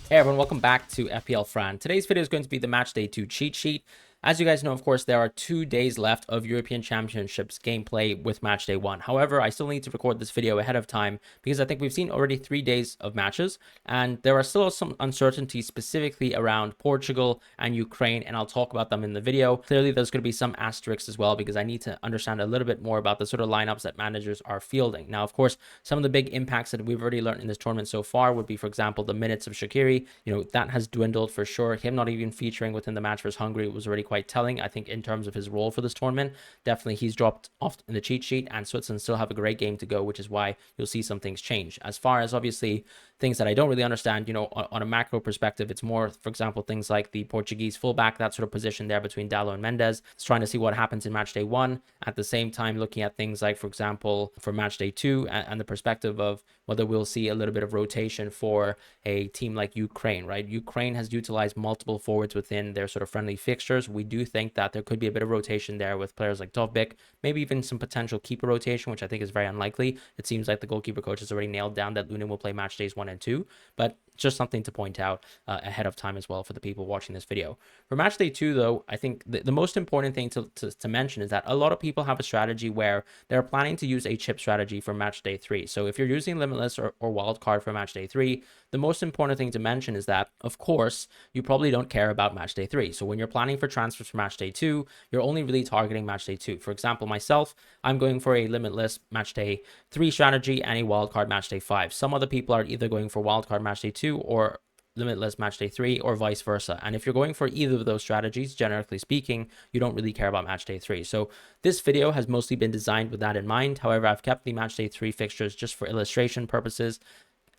Hey everyone, welcome back to FPL Fran. Today's video is going to be the Matchday 2 cheat sheet. As you guys know, of course, there are 2 days left of European Championships gameplay with Matchday 1. However, I still need to record this video ahead of time because I think we've seen already 3 days of matches, and there are still some uncertainties specifically around Portugal and Ukraine, and I'll talk about them in the video. Clearly, there's going to be some asterisks as well because I need to understand a little bit more about the sort of lineups that managers are fielding. Now, of course, some of the big impacts that we've already learned in this tournament so far would be, for example, the minutes of Shaqiri. That has dwindled for sure. Him not even featuring within the match versus Hungary was already quite telling, I think, in terms of his role for this tournament. Definitely he's dropped off in the cheat sheet, and Switzerland still have a great game to go, which is why you'll see some things change. As far as obviously things that I don't really understand, on a macro perspective, it's more, for example, things like the Portuguese fullback, that sort of position there between Dallo and Mendes. It's trying to see what happens in match day 1. At the same time, looking at things like, for example, for match day 2 and the perspective of whether we'll see a little bit of rotation for a team like Ukraine, right? Ukraine has utilized multiple forwards within their sort of friendly fixtures. We do think that there could be a bit of rotation there with players like Dovbyk, maybe even some potential keeper rotation, which I think is very unlikely. It seems like the goalkeeper coach has already nailed down that Lunin will play match days 1 and 2, but just something to point out ahead of time as well for the people watching this video. For match day 2, though, I think the most important thing to mention is that a lot of people have a strategy where they're planning to use a chip strategy for match day 3. So if you're using Limitless or Wildcard for match day 3, the most important thing to mention is that, of course, you probably don't care about match day 3. So when you're planning for transfers for match day 2, you're only really targeting match day 2. For example, myself, I'm going for a Limitless match day 3 strategy and a Wildcard match day 5. Some other people are either going for Wildcard match day 2 or Limitless match day 3 or vice versa. And if you're going for either of those strategies, generally speaking, you don't really care about match day 3. So this video has mostly been designed with that in mind. However, I've kept the match day 3 fixtures just for illustration purposes.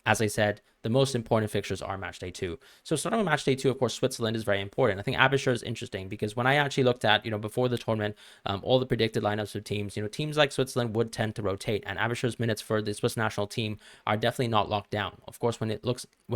As I said, the most important fixtures are match day 2. So starting with match day 2, of course, Switzerland is very important. I think Abisher is interesting because when I actually looked at, before the tournament, all the predicted lineups of teams, teams like Switzerland would tend to rotate, and Abisher's minutes for the Swiss national team are definitely not locked down. Of course, when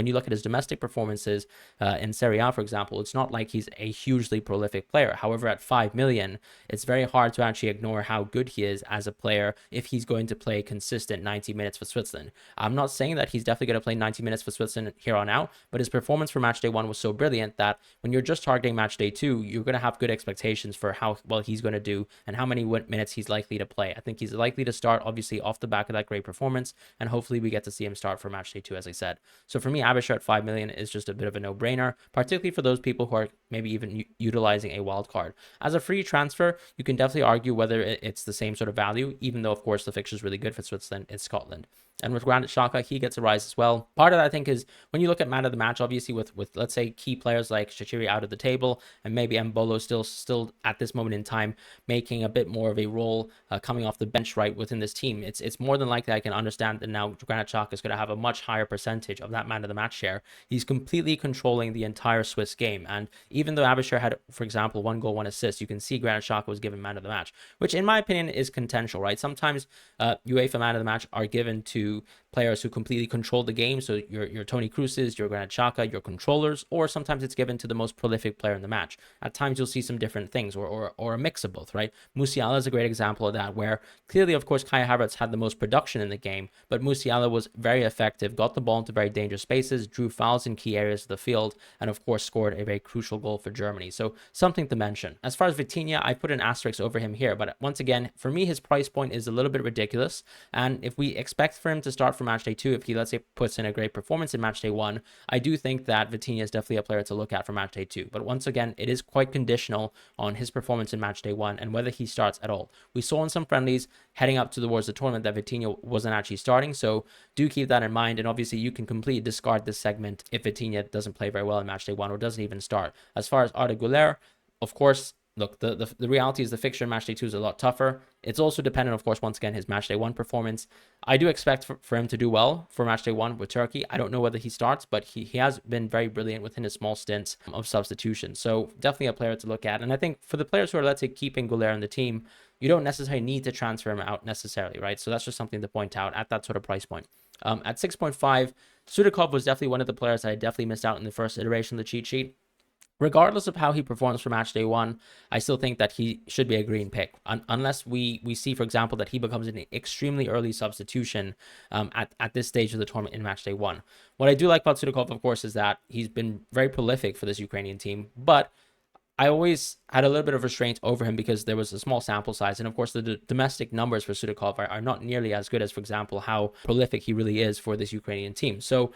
you look at his domestic performances in Serie A, for example, it's not like he's a hugely prolific player. However, at 5 million, it's very hard to actually ignore how good he is as a player if he's going to play consistent 90 minutes for Switzerland. I'm not saying that he's definitely going to play 90 minutes for Switzerland here on out, but his performance for match day 1 was so brilliant that when you're just targeting match day 2, you're going to have good expectations for how well he's going to do and how many minutes he's likely to play. I think he's likely to start, obviously, off the back of that great performance, and hopefully we get to see him start for match day 2, as I said. So for me, Abisher at 5 million is just a bit of a no-brainer, particularly for those people who are maybe even utilizing a wild card. As a free transfer, you can definitely argue whether it's the same sort of value, even though, of course, the fixture is really good for Switzerland. It's Scotland. And with Granit Xhaka, he gets a rise as well. Part of that, I think, is when you look at man of the match, obviously with let's say key players like Shaqiri out of the table and maybe Mbolo still at this moment in time making a bit more of a role coming off the bench right within this team. It's more than likely I can understand that now Granit Xhaka is going to have a much higher percentage of that man of the match share. He's completely controlling the entire Swiss game, and even though Abisher had, for example, 1 goal, 1 assist, you can see Granit Xhaka was given man of the match, which in my opinion is contentious, right? Sometimes UEFA man of the match are given to players who completely control the game. So your Toni Kroos's, your Granit Xhaka, your controllers, or sometimes it's given to the most prolific player in the match. At times you'll see some different things or a mix of both, right? Musiala is a great example of that, where clearly, of course, Kai Havertz had the most production in the game, but Musiala was very effective, got the ball into very dangerous spaces, drew fouls in key areas of the field, and of course scored a very crucial goal for Germany. So something to mention. As far as Vitinha, I put an asterisk over him here, but once again, for me, his price point is a little bit ridiculous, and if we expect for him to start for match day 2, if he, let's say, puts in a great performance in match day 1, I do think that Vitinha is definitely a player to look at for match day 2. But once again, it is quite conditional on his performance in match day 1 and whether he starts at all. We saw in some friendlies heading up towards the tournament that Vitinha wasn't actually starting, so do keep that in mind. And obviously, you can completely discard this segment if Vitinha doesn't play very well in match day 1 or doesn't even start. As far as Arda Güler, of course, look, the reality is the fixture in match day 2 is a lot tougher. It's also dependent, of course, once again, his match day 1 performance. I do expect for him to do well for match day 1 with Turkey. I don't know whether he starts, but he has been very brilliant within his small stints of substitution. So definitely a player to look at. And I think for the players who are, let's say, keeping Güler in the team, you don't necessarily need to transfer him out necessarily, right? So that's just something to point out at that sort of price point. At 6.5, Sudakov was definitely one of the players I definitely missed out in the first iteration of the cheat sheet. regardless of how he performs for match day 1, I still think that he should be a green pick, unless we see, for example, that he becomes an extremely early substitution at this stage of the tournament in match day 1. What I do like about Sudakov, of course, is that he's been very prolific for this Ukrainian team, but I always had a little bit of restraint over him because there was a small sample size. And of course, the domestic numbers for Sudakov are not nearly as good as, for example, how prolific he really is for this Ukrainian team. So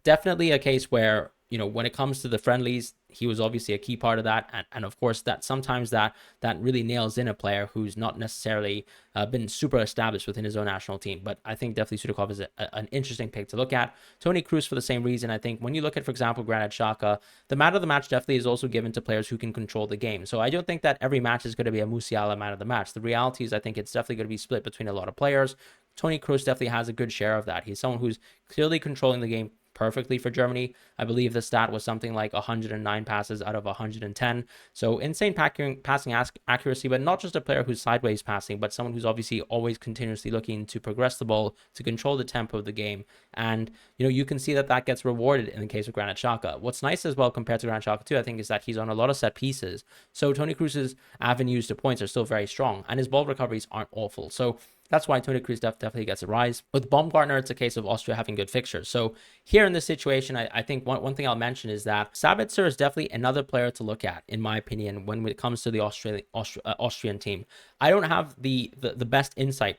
definitely a case where, when it comes to the friendlies, he was obviously a key part of that. And of course, that sometimes that really nails in a player who's not necessarily been super established within his own national team. But I think definitely Sudakov is an interesting pick to look at. Tony Cruz for the same reason. I think when you look at, for example, Granit Xhaka, the man of the match definitely is also given to players who can control the game. So I don't think that every match is going to be a Musiala man of the match. The reality is I think it's definitely going to be split between a lot of players. Tony Cruz definitely has a good share of that. He's someone who's clearly controlling the game perfectly for Germany. I believe the stat was something like 109 passes out of 110. So insane passing accuracy, but not just a player who's sideways passing, but someone who's obviously always continuously looking to progress the ball, to control the tempo of the game. And, you can see that gets rewarded in the case of Granit Xhaka. What's nice as well compared to Granit Xhaka too, I think, is that he's on a lot of set pieces. So Tony Cruz's avenues to points are still very strong, and his ball recoveries aren't awful. So that's why Tony Cruz definitely gets a rise. With Baumgartner, it's a case of Austria having good fixtures. So here in this situation, I think one thing I'll mention is that Sabitzer is definitely another player to look at, in my opinion, when it comes to the Austrian team. I don't have the best insight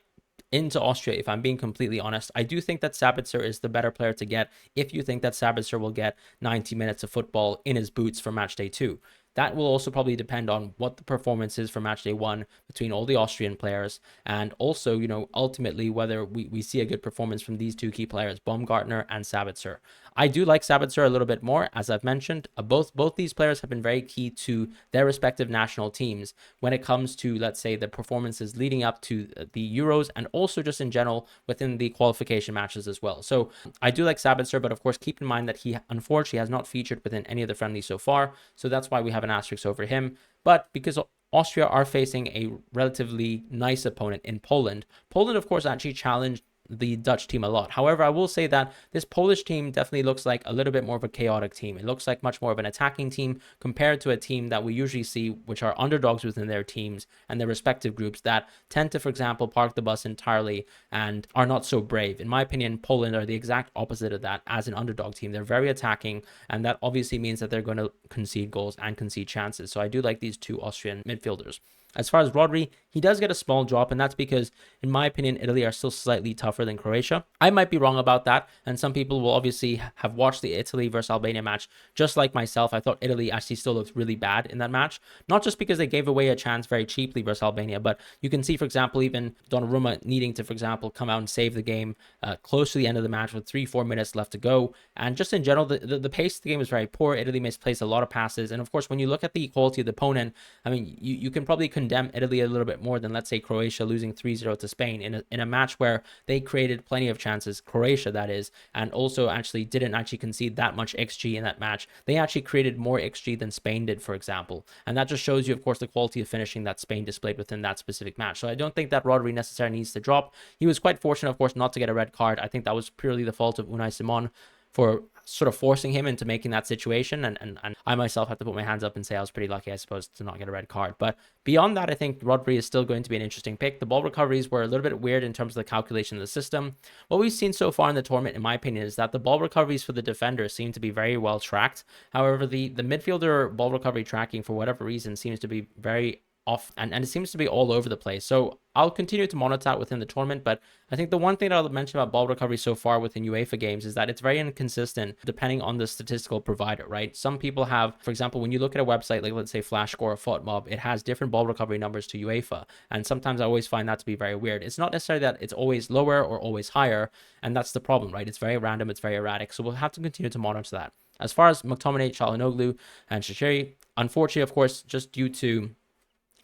into Austria, if I'm being completely honest. I do think that Sabitzer is the better player to get if you think that Sabitzer will get 90 minutes of football in his boots for match day 2. That will also probably depend on what the performance is for match day 1 between all the Austrian players, and also, ultimately whether we see a good performance from these two key players, Baumgartner and Sabitzer. I do like Sabitzer a little bit more, as I've mentioned. Both these players have been very key to their respective national teams when it comes to, let's say, the performances leading up to the Euros, and also just in general within the qualification matches as well. So I do like Sabitzer, but of course keep in mind that he unfortunately has not featured within any of the friendlies so far. So that's why we have an asterisk over him. But because Austria are facing a relatively nice opponent in Poland, of course actually challenged the Dutch team a lot. However, I will say that this Polish team definitely looks like a little bit more of a chaotic team. It looks like much more of an attacking team compared to a team that we usually see, which are underdogs within their teams and their respective groups, that tend to, for example, park the bus entirely and are not so brave. In my opinion, Poland are the exact opposite of that. As an underdog team, they're very attacking, and that obviously means that they're going to concede goals and concede chances. So I do like these two Austrian midfielders. As far as Rodri, he does get a small drop, and that's because, in my opinion, Italy are still slightly tougher than Croatia. I might be wrong about that, and some people will obviously have watched the Italy versus Albania match just like myself. I thought Italy actually still looked really bad in that match, not just because they gave away a chance very cheaply versus Albania, but you can see, for example, even Donnarumma needing to, for example, come out and save the game close to the end of the match with 3-4 minutes left to go. And just in general, the pace of the game was very poor. Italy misplaced a lot of passes, and of course, when you look at the quality of the opponent, I mean, you can probably condemn Italy a little bit more than, let's say, Croatia losing 3-0 to Spain in a match where they created plenty of chances, Croatia that is, and also actually didn't actually concede that much XG in that match. They actually created more XG than Spain did, for example, and that just shows you, of course, the quality of finishing that Spain displayed within that specific match. So I don't think that Rodri necessarily needs to drop. He was quite fortunate, of course, not to get a red card. I think that was purely the fault of Unai Simon for sort of forcing him into making that situation. And I myself have to put my hands up and say I was pretty lucky, I suppose, to not get a red card. But beyond that, I think Rodri is still going to be an interesting pick. The ball recoveries were a little bit weird in terms of the calculation of the system. What we've seen so far in the tournament, in my opinion, is that the ball recoveries for the defenders seem to be very well tracked. However, the midfielder ball recovery tracking, for whatever reason, seems to be very off, and it seems to be all over the place. So I'll continue to monitor that within the tournament, but I think the one thing that I'll mention about ball recovery so far within UEFA games is that it's very inconsistent depending on the statistical provider, right? Some people have, for example, when you look at a website like, let's say, Flashscore or FOTMob, it has different ball recovery numbers to UEFA, and sometimes I always find that to be very weird. It's not necessarily that it's always lower or always higher, and that's the problem, right? It's very random, it's very erratic, so we'll have to continue to monitor that. As far as McTominay, Çalhanoğlu, and Shaqiri, unfortunately, of course, just due to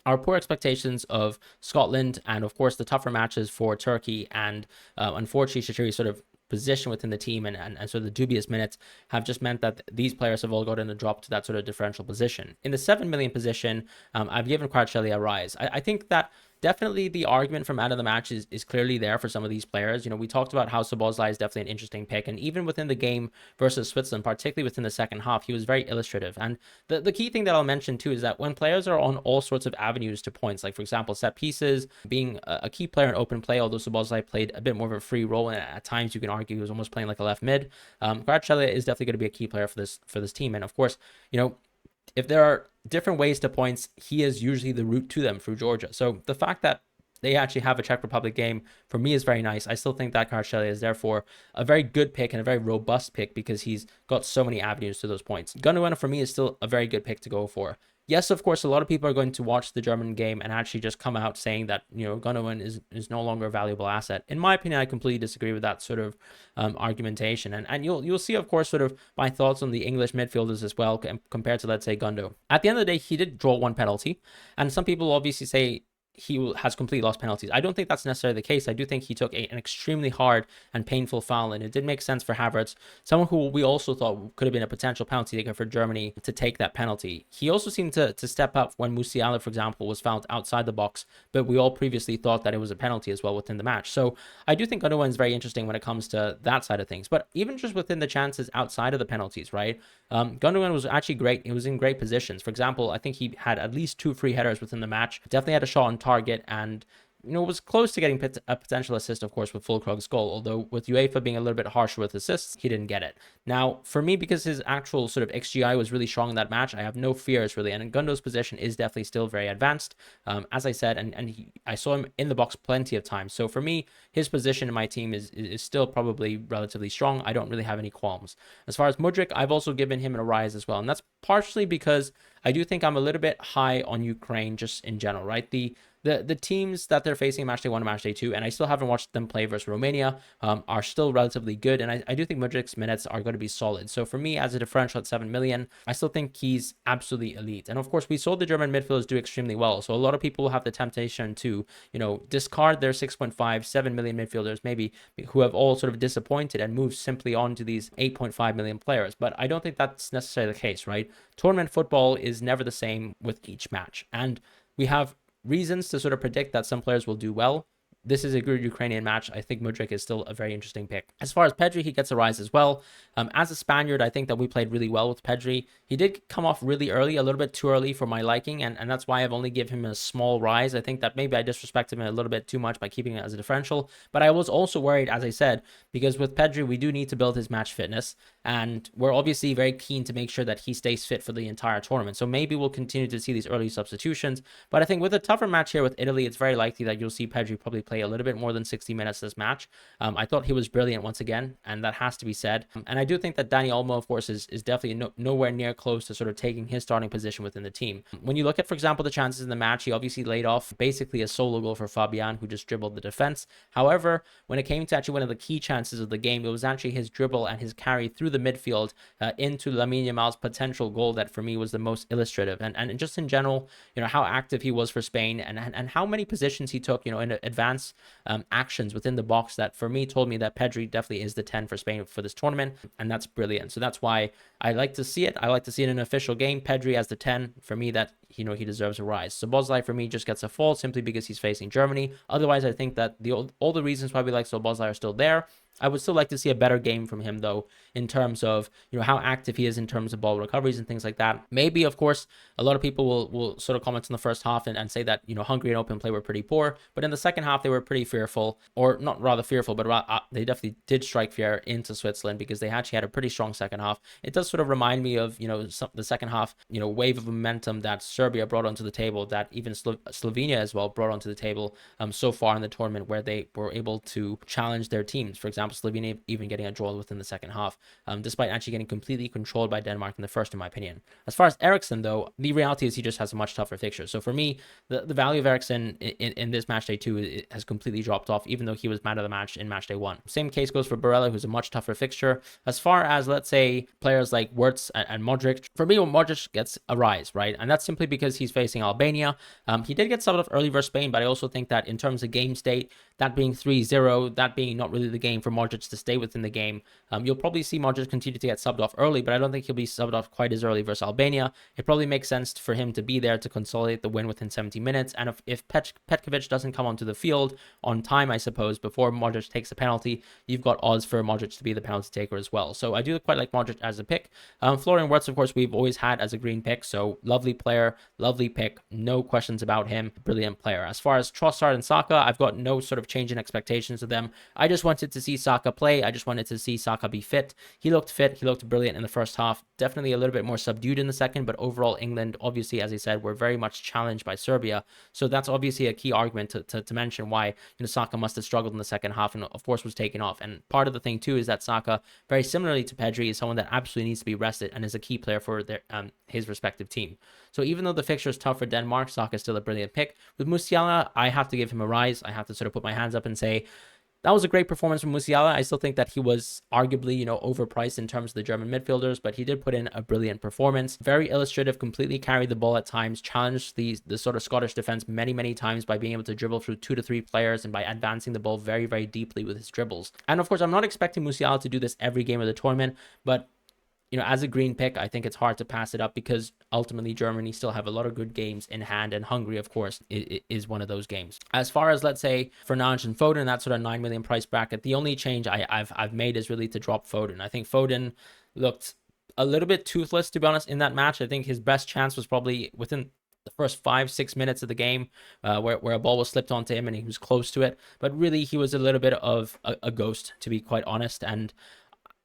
our poor expectations of Scotland and, of course, the tougher matches for Turkey, and unfortunately, Shaqiri's sort of position within the team and sort of the dubious minutes have just meant that these players have all gotten a drop to that sort of differential position. In the 7 million position, I've given Kvaratskhelia a rise. I think that definitely the argument for man of the match is clearly there for some of these players. We talked about how Szoboszlai is definitely an interesting pick, and even within the game versus Switzerland, particularly within the second half, he was very illustrative. And the key thing that I'll mention too is that when players are on all sorts of avenues to points, like for example set pieces, being a key player in open play, although Szoboszlai played a bit more of a free role, and at times you can argue he was almost playing like a left mid. Kvaratskhelia is definitely going to be a key player for this team, and of course, if there are different ways to points, he is usually the route to them through Georgia. So the fact that they actually have a Czech Republic game for me is very nice. I still think that Kvaratskhelia is therefore a very good pick and a very robust pick because he's got so many avenues to those points. Gundogan for me is still a very good pick to go for. Yes, of course, a lot of people are going to watch the German game and actually just come out saying that, Gundogan is no longer a valuable asset. In my opinion, I completely disagree with that sort of argumentation. And you'll see, of course, sort of my thoughts on the English midfielders as well compared to, let's say, Gundo. At the end of the day, he did draw one penalty. And some people obviously say he has completely lost penalties. I don't think that's necessarily the case. I do think he took an extremely hard and painful foul, and it did make sense for Havertz, someone who we also thought could have been a potential penalty taker for Germany, to take that penalty. He also seemed to step up when Musiala, for example, was fouled outside the box, but we all previously thought that it was a penalty as well within the match. So I do think Gundogan is very interesting when it comes to that side of things. But even just within the chances outside of the penalties, right? Gundogan was actually great. He was in great positions. For example, I think he had at least 2 free headers within the match. Definitely had a shot on target, and was close to getting a potential assist, of course, with Füllkrug's goal, although with UEFA being a little bit harsher with assists, he didn't get it. Now, for me, because his actual sort of XGI was really strong in that match, I have no fears, really, and Gundo's position is definitely still very advanced, as I said, and I saw him in the box plenty of times. So for me, his position in my team is still probably relatively strong. I don't really have any qualms. As far as Mudryk, I've also given him a rise as well, and that's partially because I do think I'm a little bit high on Ukraine just in general, right? The teams that they're facing in matchday 1 and matchday 2, and I still haven't watched them play versus Romania, are still relatively good, and I do think Mudryk's minutes are going to be solid. So for me, as a differential at 7 million, I still think he's absolutely elite. And of course, we saw the German midfielders do extremely well, so a lot of people will have the temptation to, discard their 6.5, 7 million midfielders, maybe, who have all sort of disappointed and move simply on to these 8.5 million players. But I don't think that's necessarily the case, right? Tournament football is never the same with each match, and we have reasons to sort of predict that some players will do well. This is a good Ukrainian match. I think Mudryk is still a very interesting pick. As far as Pedri, he gets a rise as well. As a Spaniard, I think that we played really well with Pedri. He did come off really early, a little bit too early for my liking, and that's why I've only given him a small rise. I think that maybe I disrespected him a little bit too much by keeping it as a differential, but I was also worried, as I said, because with Pedri, we do need to build his match fitness, and we're obviously very keen to make sure that he stays fit for the entire tournament. So maybe we'll continue to see these early substitutions, but I think with a tougher match here with Italy, it's very likely that you'll see Pedri probably play a little bit more than 60 minutes this match. I thought he was brilliant once again, and that has to be said. And I do think that Dani Olmo, of course, is definitely nowhere near close to sort of taking his starting position within the team. When you look at, for example, the chances in the match, he obviously laid off basically a solo goal for Fabian, who just dribbled the defense. However, when it came to actually one of the key chances of the game, it was actually his dribble and his carry through the midfield into Lamine Yamal's potential goal that for me was the most illustrative. And just in general, how active he was for Spain and how many positions he took, in advance actions within the box, that for me told me that Pedri definitely is the 10 for Spain for this tournament, and that's brilliant. So that's why I like to see it. I like to see it in an official game. Pedri as the 10, for me, that he deserves a rise. Szoboszlai for me just gets a fall simply because he's facing Germany. Otherwise, I think that all the reasons why we like Szoboszlai are still there. I would still like to see a better game from him, though, in terms of, how active he is in terms of ball recoveries and things like that. Maybe, of course, a lot of people will sort of comment in the first half and say that, Hungary and open play were pretty poor, but in the second half, they were pretty fearful, or not rather fearful, but they definitely did strike fear into Switzerland because they actually had a pretty strong second half. It does sort of remind me of, the second half, wave of momentum that Serbia brought onto the table, that even Slovenia as well brought onto the table so far in the tournament, where they were able to challenge their teams. For example, Slovenia even getting a draw within the second half, despite actually getting completely controlled by Denmark in the first, in my opinion. As far as Eriksen, though, the reality is he just has a much tougher fixture. So for me, the value of Eriksen in this match day 2 has completely dropped off, even though he was man of the match in match day 1. Same case goes for Barella, who's a much tougher fixture. As far as, let's say, players like Wirtz and Modric, for me, Modric gets a rise, right? And that's simply because he's facing Albania. He did get subbed off early versus Spain, but I also think that in terms of game state, that being 3-0, that being not really the game for Modric to stay within the game. You'll probably see Modric continue to get subbed off early, but I don't think he'll be subbed off quite as early versus Albania. It probably makes sense for him to be there to consolidate the win within 70 minutes. And if Petkovic doesn't come onto the field on time, I suppose, before Modric takes a penalty, you've got odds for Modric to be the penalty taker as well. So I do quite like Modric as a pick. Florian Wirtz, of course, we've always had as a green pick. So lovely player, lovely pick. No questions about him. Brilliant player. As far as Trossard and Saka, I've got no sort of change in expectations of them. I just wanted to see Saka play. I just wanted to see Saka be fit. He looked fit. He looked brilliant in the first half. Definitely a little bit more subdued in the second, but overall England, obviously, as I said, were very much challenged by Serbia. So that's obviously a key argument to mention why Saka must have struggled in the second half and of course was taken off. And part of the thing too is that Saka, very similarly to Pedri, is someone that absolutely needs to be rested and is a key player for their his respective team. So even though the fixture is tough for Denmark, Saka is still a brilliant pick. With Musiala, I have to give him a rise. I have to sort of put my hands up and say that was a great performance from Musiala. I still think that he was arguably, overpriced in terms of the German midfielders, but he did put in a brilliant performance. Very illustrative, completely carried the ball at times, challenged the sort of Scottish defense many, many times by being able to dribble through 2 to 3 players and by advancing the ball very, very deeply with his dribbles. And of course, I'm not expecting Musiala to do this every game of the tournament, but as a green pick, I think it's hard to pass it up because ultimately Germany still have a lot of good games in hand, and Hungary, of course, is one of those games. As far as, let's say, Fernandes and Foden, that sort of 9 million price bracket, the only change I've made is really to drop Foden. I think Foden looked a little bit toothless, to be honest, in that match. I think his best chance was probably within the first 5-6 minutes of the game, where a ball was slipped onto him and he was close to it. But really, he was a little bit of a ghost, to be quite honest. And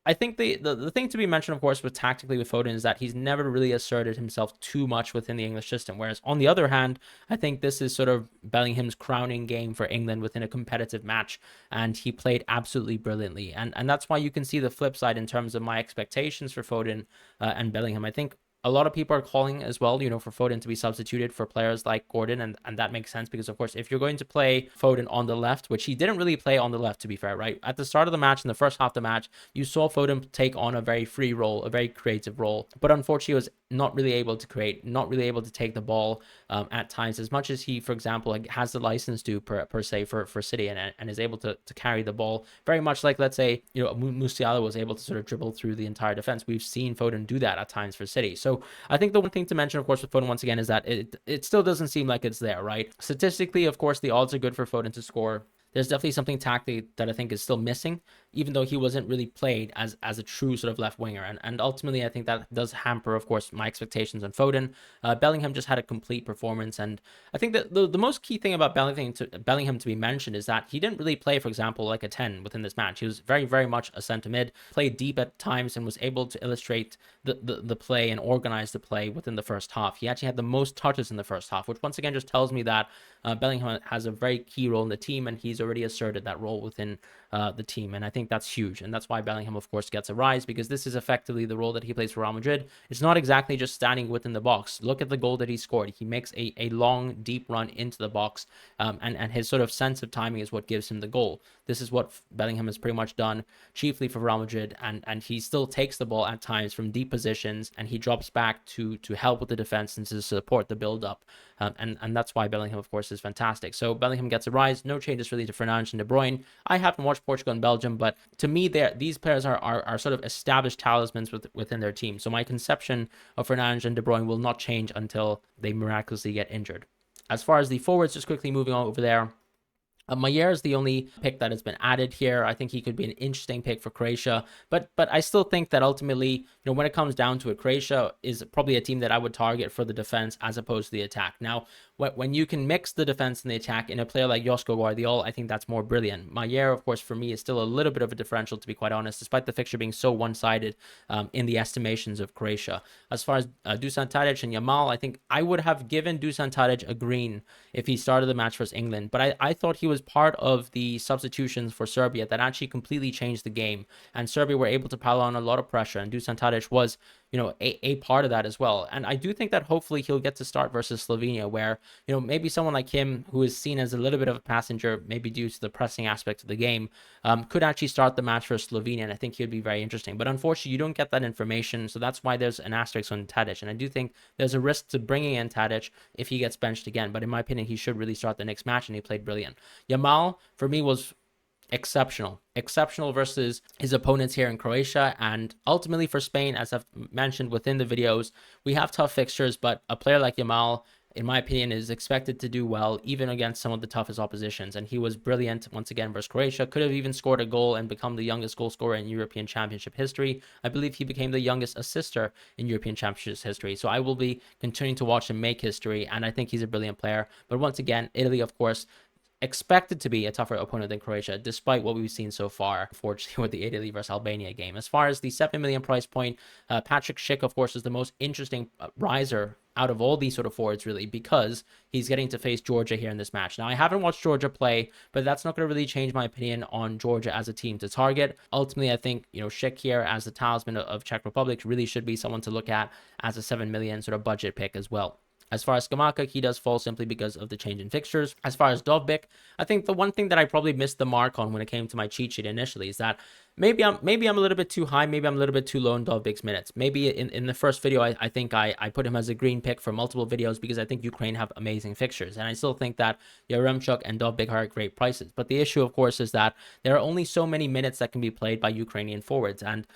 I think the thing to be mentioned, of course, with tactically with Foden is that he's never really asserted himself too much within the English system. Whereas on the other hand, I think this is sort of Bellingham's crowning game for England within a competitive match, and he played absolutely brilliantly. And that's why you can see the flip side in terms of my expectations for Foden and Bellingham. I think a lot of people are calling as well, for Foden to be substituted for players like Gordon, and that makes sense because, of course, if you're going to play Foden on the left, which he didn't really play on the left, to be fair, right? At the start of the match, in the first half of the match, you saw Foden take on a very free role, a very creative role, but unfortunately he was not really able to create, not really able to take the ball at times as much as he, for example, has the license to per se for City and is able to carry the ball very much like, let's say, Musiala was able to sort of dribble through the entire defense. We've seen Foden do that at times for City. So I think the one thing to mention, of course, with Foden once again is that it still doesn't seem like it's there, right? Statistically, of course, the odds are good for Foden to score. There's definitely something tactically that I think is still missing, even though he wasn't really played as a true sort of left winger. And ultimately, I think that does hamper, of course, my expectations on Foden. Bellingham just had a complete performance. And I think that the most key thing about Bellingham to be mentioned is that he didn't really play, for example, like a 10 within this match. He was very, very much a centre mid, played deep at times and was able to illustrate the play and organize the play within the first half. He actually had the most touches in the first half, which once again just tells me that Bellingham has a very key role in the team, and he's already asserted that role within the team. And I think that's huge. And that's why Bellingham, of course, gets a rise, because this is effectively the role that he plays for Real Madrid. It's not exactly just standing within the box. Look at the goal that he scored. He makes a long, deep run into the box, and his sort of sense of timing is what gives him the goal. This is what Bellingham has pretty much done chiefly for Real Madrid, and he still takes the ball at times from deep positions, and he drops back to help with the defense and to support the build-up. And that's why Bellingham, of course, is fantastic. So Bellingham gets a rise. No changes really to Fernandes and De Bruyne. I haven't watched Portugal and Belgium, but to me, these players are sort of established talismans within their team. So my conception of Fernandes and De Bruyne will not change until they miraculously get injured. As far as the forwards, just quickly moving on over there. Mayer is the only pick that has been added here. I think he could be an interesting pick for Croatia, but I still think that ultimately, when it comes down to it, Croatia is probably a team that I would target for the defense as opposed to the attack. Now, when you can mix the defense and the attack in a player like Josko Guardiola, I think that's more brilliant. Mayer, of course, for me, is still a little bit of a differential, to be quite honest, despite the fixture being so one-sided in the estimations of Croatia. As far as Dusan Tadic and Yamal, I think I would have given Dusan Tadic a green if he started the match versus England, but I thought he was part of the substitutions for Serbia that actually completely changed the game, and Serbia were able to pile on a lot of pressure, and Dusan Tadic was a part of that as well. And I do think that hopefully he'll get to start versus Slovenia, where maybe someone like him, who is seen as a little bit of a passenger, maybe due to the pressing aspect of the game, could actually start the match for Slovenia, and I think he'd be very interesting. But unfortunately, you don't get that information, so that's why there's an asterisk on Tadic. And I do think there's a risk to bringing in Tadic if he gets benched again, but in my opinion, he should really start the next match, and he played brilliant. Yamal, for me, was exceptional versus his opponents here in Croatia. And ultimately for Spain, as I've mentioned within the videos, we have tough fixtures, but a player like Yamal, in my opinion, is expected to do well even against some of the toughest oppositions. And he was brilliant once again versus Croatia. Could have even scored a goal and become the youngest goal scorer in European Championship history. I believe he became the youngest assister in European Championship history. So I will be continuing to watch him make history, and I think he's a brilliant player. But once again, Italy, of course, expected to be a tougher opponent than Croatia, despite what we've seen so far, unfortunately, with the Italy versus Albania game. As far as the 7 million price point, Patrick Schick, of course, is the most interesting riser out of all these sort of forwards, really, because he's getting to face Georgia here in this match. Now, I haven't watched Georgia play, but that's not going to really change my opinion on Georgia as a team to target. Ultimately, I think, Schick here as the talisman of Czech Republic really should be someone to look at as a 7 million sort of budget pick as well. As far as Skamaka, he does fall simply because of the change in fixtures. As far as Dovbyk, I think the one thing that I probably missed the mark on when it came to my cheat sheet initially is that maybe I'm a little bit too high, maybe I'm a little bit too low in Dovbyk's minutes. Maybe in the first video, I think I put him as a green pick for multiple videos because I think Ukraine have amazing fixtures. And I still think that Yaremchuk and Dovbyk are at great prices. But the issue, of course, is that there are only so many minutes that can be played by Ukrainian forwards. And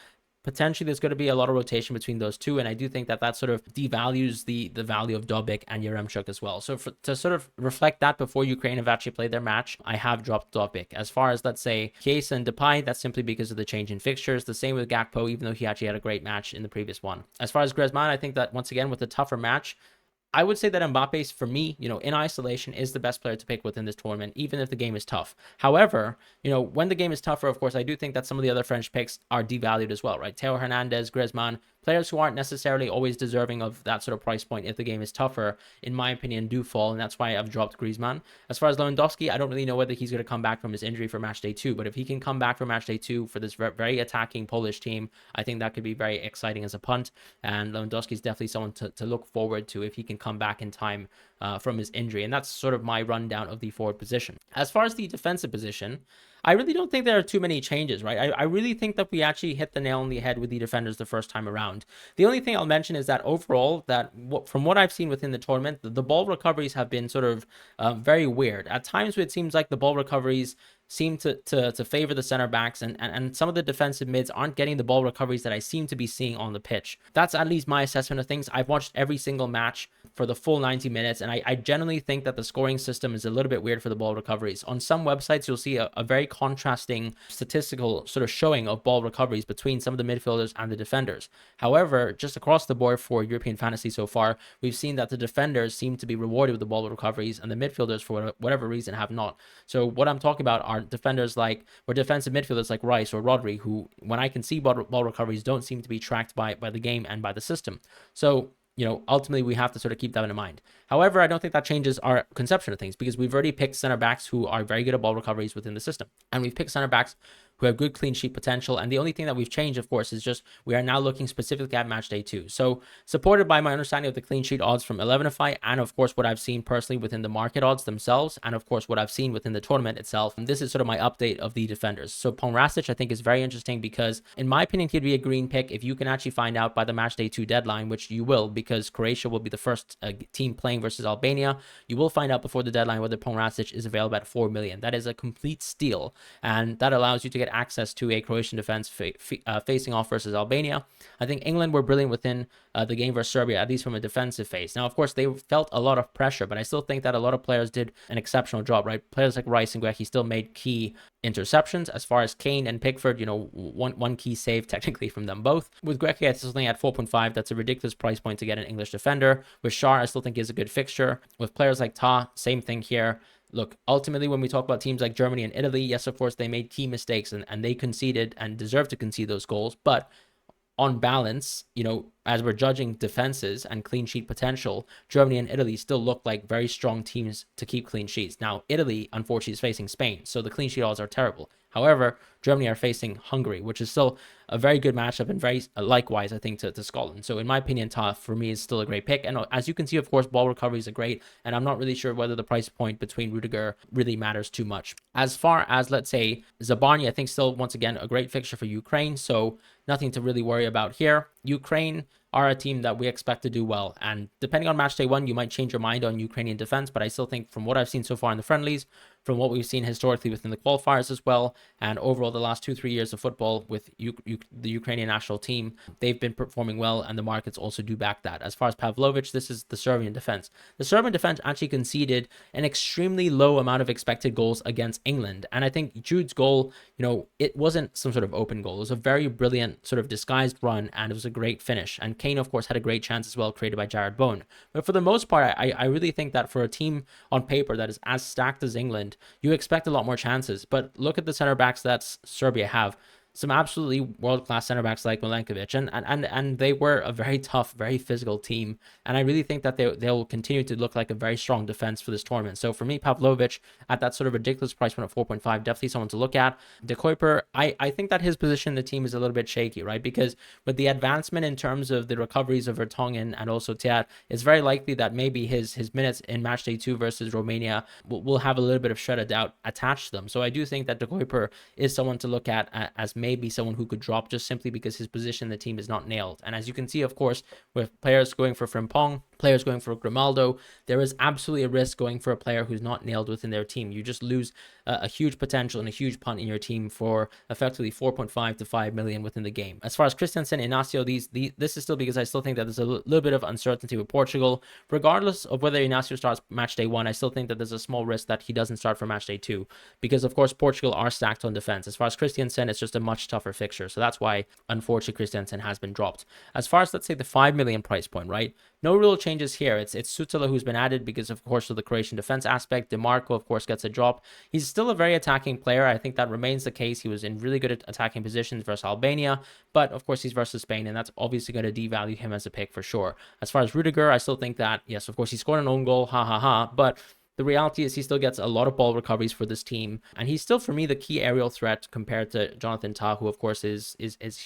potentially there's going to be a lot of rotation between those two, and I do think that sort of devalues the value of Dovbyk and Yaremchuk as well. So to sort of reflect that before Ukraine have actually played their match, I have dropped Dovbyk. As far as, let's say, Chiesa and Depay, that's simply because of the change in fixtures. The same with Gakpo, even though he actually had a great match in the previous one. As far as Griezmann, I think that once again with the tougher match, I would say that Mbappe, for me, in isolation, is the best player to pick within this tournament, even if the game is tough. However, when the game is tougher, of course, I do think that some of the other French picks are devalued as well, right? Theo Hernandez, Griezmann, players who aren't necessarily always deserving of that sort of price point if the game is tougher, in my opinion, do fall, and that's why I've dropped Griezmann. As far as Lewandowski, I don't really know whether he's going to come back from his injury for match day 2, but if he can come back for match day 2 for this very attacking Polish team, I think that could be very exciting as a punt, and Lewandowski is definitely someone to look forward to if he can come back in time from his injury, and that's sort of my rundown of the forward position. As far as the defensive position, I really don't think there are too many changes, right? I really think that we actually hit the nail on the head with the defenders the first time around. The only thing I'll mention is that overall, from what I've seen within the tournament, the ball recoveries have been sort of very weird. At times, it seems like the ball recoveries seem to favor the center backs, and some of the defensive mids aren't getting the ball recoveries that I seem to be seeing on the pitch. That's at least my assessment of things. I've watched every single match for the full 90 minutes, and I generally think that the scoring system is a little bit weird for the ball recoveries. On some websites, you'll see a very contrasting statistical sort of showing of ball recoveries between some of the midfielders and the defenders. However, just across the board for European fantasy so far, we've seen that the defenders seem to be rewarded with the ball recoveries, and the midfielders, for whatever reason, have not. So what I'm talking about are defenders or defensive midfielders like Rice or Rodri, who, when I can see ball recoveries, don't seem to be tracked by the game and by the system. So ultimately we have to sort of keep that in mind. However, I don't think that changes our conception of things, because we've already picked center backs who are very good at ball recoveries within the system, and we've picked center backs who have good clean sheet potential. And the only thing that we've changed, of course, is just we are now looking specifically at match day 2. So supported by my understanding of the clean sheet odds from 11ify, and of course what I've seen personally within the market odds themselves, and of course what I've seen within the tournament itself, and this is sort of my update of the defenders. So Pongrasic I think is very interesting, because in my opinion he'd be a green pick if you can actually find out by the match day 2 deadline, which you will, because Croatia will be the first team playing versus Albania. You will find out before the deadline whether Pongrasic is available at 4 million. That is a complete steal, and that allows you to get access to a Croatian defense facing off versus Albania. I think England were brilliant within the game versus Serbia, at least from a defensive phase. Now, of course, they felt a lot of pressure, but I still think that a lot of players did an exceptional job, right? Players like Rice and Guecki still made key interceptions. As far as Kane and Pickford, one key save technically from them both. With Guecki, I still think at 4.5, that's a ridiculous price point to get an English defender. With Schär, I still think is a good fixture. With players like Ta, same thing here. Look, ultimately, when we talk about teams like Germany and Italy, yes, of course, they made key mistakes and they conceded and deserved to concede those goals. But on balance, as we're judging defenses and clean sheet potential, Germany and Italy still look like very strong teams to keep clean sheets. Now, Italy, unfortunately, is facing Spain, so the clean sheet odds are terrible. However, Germany are facing Hungary, which is still a very good matchup, and very likewise, I think, to Scotland. So in my opinion, Ta, for me, is still a great pick. And as you can see, of course, ball recoveries are great, and I'm not really sure whether the price point between Rudiger really matters too much. As far as, let's say, Zabarny, I think still, once again, a great fixture for Ukraine, so nothing to really worry about here. Ukraine are a team that we expect to do well, and depending on match day 1, you might change your mind on Ukrainian defense, but I still think from what I've seen so far in the friendlies, from what we've seen historically within the qualifiers as well, and overall the last 2-3 years of football with the Ukrainian national team, they've been performing well, and the markets also do back that. As far as Pavlovic, this is the Serbian defense. The Serbian defense actually conceded an extremely low amount of expected goals against England, and I think Jude's goal, it wasn't some sort of open goal. It was a very brilliant sort of disguised run, and it was a great finish. And Kane, of course, had a great chance as well, created by Jared Bowen. But for the most part, I really think that for a team on paper that is as stacked as England, you expect a lot more chances. But look at the center backs that Serbia have. Some absolutely world-class center backs like Milenkovic, and they were a very tough, very physical team. And I really think that they'll continue to look like a very strong defense for this tournament. So for me, Pavlovic at that sort of ridiculous price point at 4.5, definitely someone to look at. De Kuiper, I think that his position in the team is a little bit shaky, right? Because with the advancement in terms of the recoveries of Vertonghen and also Thiat, it's very likely that maybe his minutes in matchday 2 versus Romania will have a little bit of shred of doubt attached to them. So I do think that De Kuiper is someone to look at as maybe someone who could drop just simply because his position in the team is not nailed. And as you can see, of course, with players going for Frimpong, players going for Grimaldo, there is absolutely a risk going for a player who's not nailed within their team. You just lose a huge potential and a huge punt in your team for effectively 4.5 to 5 million within the game. As far as Christensen, Inacio, this is still because I still think that there's a little bit of uncertainty with Portugal. Regardless of whether Inacio starts match day 1, I still think that there's a small risk that he doesn't start for match day 2, because of course Portugal are stacked on defense. As far as Christensen, it's just a much tougher fixture. So that's why, unfortunately, Christensen has been dropped. As far as, let's say, the 5 million price point, right? No real changes here. It's Sutala who's been added because, of course, of the Croatian defense aspect. DeMarco, of course, gets a drop. He's still a very attacking player. I think that remains the case. He was in really good attacking positions versus Albania, but of course he's versus Spain, and that's obviously going to devalue him as a pick for sure. As far as Rudiger, I still think that, yes, of course, he scored an own goal, but the reality is he still gets a lot of ball recoveries for this team, and he's still, for me, the key aerial threat compared to Jonathan Tah, who, of course, is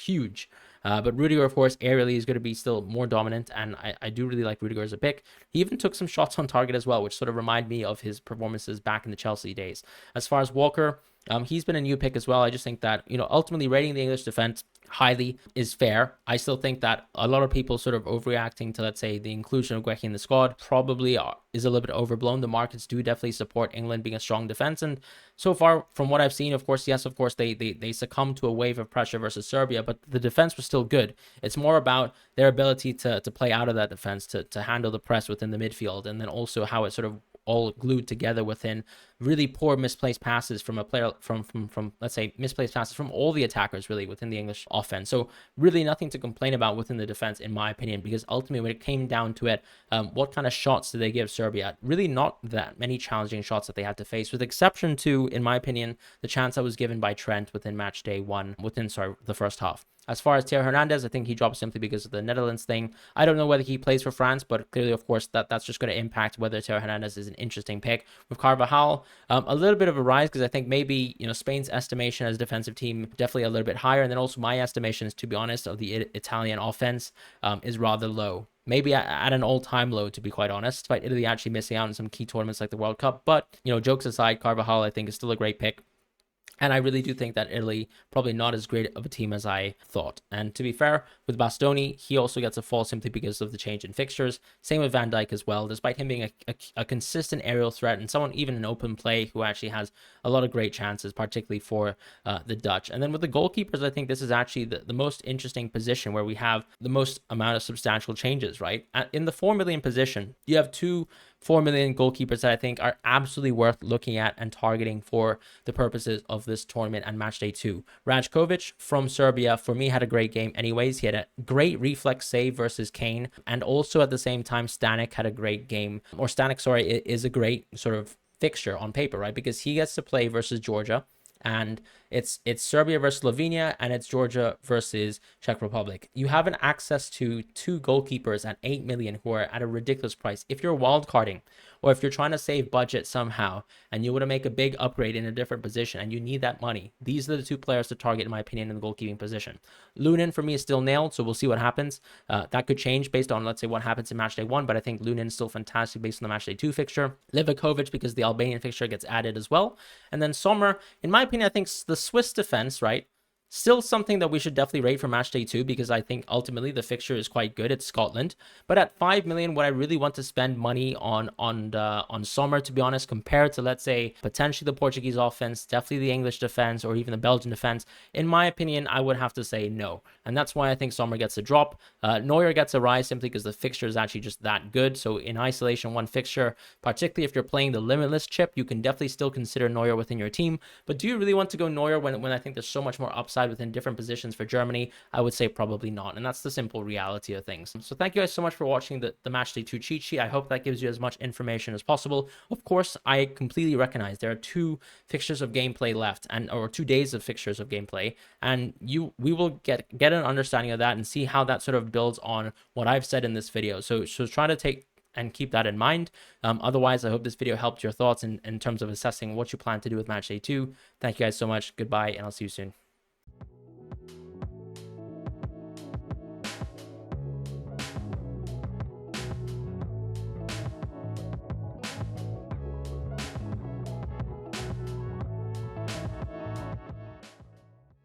huge. But Rudiger, of course, aerially is going to be still more dominant, and I do really like Rudiger as a pick. He even took some shots on target as well, which sort of remind me of his performances back in the Chelsea days. As far as Walker, he's been a new pick as well. I just think that, ultimately rating the English defense highly is fair. I still think that a lot of people sort of overreacting to, let's say, the inclusion of Guehi in the squad probably is a little bit overblown. The markets do definitely support England being a strong defense, and so far from what I've seen, of course, yes, of course, they succumbed to a wave of pressure versus Serbia, but the defense was still good. It's more about their ability to play out of that defense, to handle the press within the midfield, and then also how it sort of all glued together within really poor misplaced passes from a player from let's say misplaced passes from all the attackers really within the English offense. So really nothing to complain about within the defense, in my opinion, because ultimately when it came down to it, what kind of shots did they give Serbia? Really not that many challenging shots that they had to face, with exception to, in my opinion, the chance that was given by Trent within match day 1 within the first half. As far as Theo Hernandez, I think he dropped simply because of the Netherlands thing. I don't know whether he plays for France, but clearly, of course, that's just going to impact whether Theo Hernandez is an interesting pick. With Carvajal, a little bit of a rise, because I think maybe, Spain's estimation as a defensive team definitely a little bit higher. And then also my estimations, to be honest, of the Italian offense is rather low. Maybe at an all-time low, to be quite honest, despite Italy actually missing out on some key tournaments like the World Cup. But, jokes aside, Carvajal, I think, is still a great pick. And I really do think that Italy probably not as great of a team as I thought. And to be fair, with Bastoni, he also gets a fall simply because of the change in fixtures. Same with Van Dijk as well, despite him being a consistent aerial threat and someone even in open play who actually has a lot of great chances, particularly for the Dutch. And then with the goalkeepers, I think this is actually the most interesting position where we have the most amount of substantial changes, right? In the 4 million position, you have two 4 million goalkeepers that I think are absolutely worth looking at and targeting for the purposes of this tournament and match day 2. Rajkovic from Serbia, for me, had a great game anyways. He had a great reflex save versus Kane, and also at the same time Stanek had a great game, or Stanek, sorry, is a great sort of fixture on paper, right? Because he gets to play versus Georgia, and it's Serbia versus Slovenia, and it's Georgia versus Czech Republic. You have an access to two goalkeepers at 8 million who are at a ridiculous price. If you're wildcarding, or if you're trying to save budget somehow, and you want to make a big upgrade in a different position, and you need that money, these are the two players to target, in my opinion, in the goalkeeping position. Lunin, for me, is still nailed, so we'll see what happens. That could change based on, let's say, what happens in matchday 1, but I think Lunin is still fantastic based on the matchday 2 fixture. Livakovic, because the Albanian fixture gets added as well. And then Sommer, in my opinion, I think the Swiss defense, right? Still something that we should definitely rate for match day 2, because I think ultimately the fixture is quite good. It's Scotland, but at 5 million, would I really want to spend money on Sommer, to be honest, compared to, let's say, potentially the Portuguese offense, definitely the English defense, or even the Belgian defense? In my opinion, I would have to say no, and that's why I think Sommer gets a drop. Neuer gets a rise simply because the fixture is actually just that good. So in isolation, one fixture, particularly if you're playing the limitless chip, you can definitely still consider Neuer within your team. But do you really want to go Neuer when I think there's so much more upside within different positions for Germany? I would say probably not, and that's the simple reality of things. So thank you guys so much for watching the Matchday 2 cheat sheet. I hope that gives you as much information as possible. Of course, I completely recognize there are 2 fixtures of gameplay left, or 2 days of fixtures of gameplay, and we will get an understanding of that and see how that sort of builds on what I've said in this video. So try to take and keep that in mind. Otherwise, I hope this video helped your thoughts in terms of assessing what you plan to do with Matchday 2. Thank you guys so much. Goodbye, and I'll see you soon.